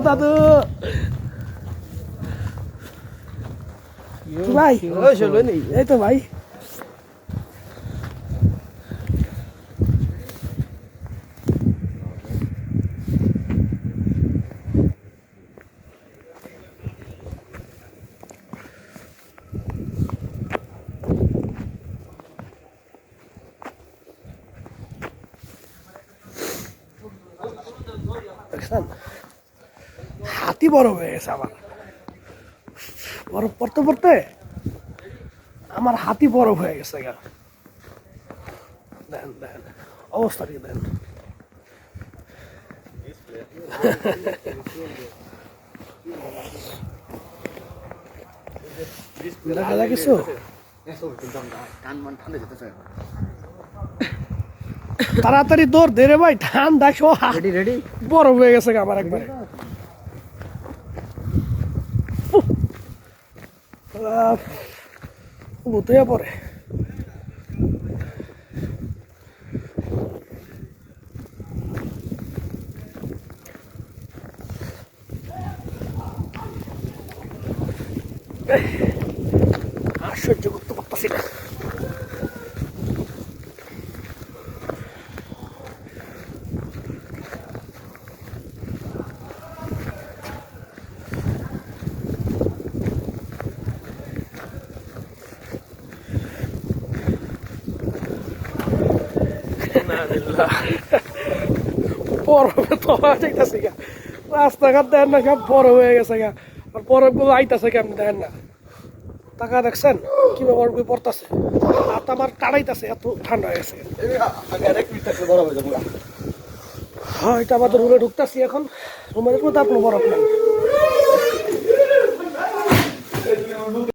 দাদু ভাই এই তো ভাই হাতি বড় হয়ে গেছে আমার বরফ পড়তে পড়তে আমার হাতি বড় হয়ে গেছে গা দেন দেন অবস্থা কি দেন দেখা কিছু তাড়াতাড়ি দৌড় দে রে ভাই ঠান্ডা রেডি বড় হয়ে গেছে আমার একবারে ভূতে পরে আর সহ্য করতে পারতাছি না বরফে তো যাইতেছে গা রাস্তাঘাট দেখেন না সব বরফ হয়ে গেছে গা আর বরফগুলো আইতাছে কেমন দেখেন না টাকা দেখছেন কি বরফ পড়তেছে আর আমার টাড়াইতেছে এত ঠান্ডা হয়ে গেছে হ্যাঁ এটা আমাদের রুমে ঢুকতেছি এখন রুমের মধ্যে আপনার বরফ নেই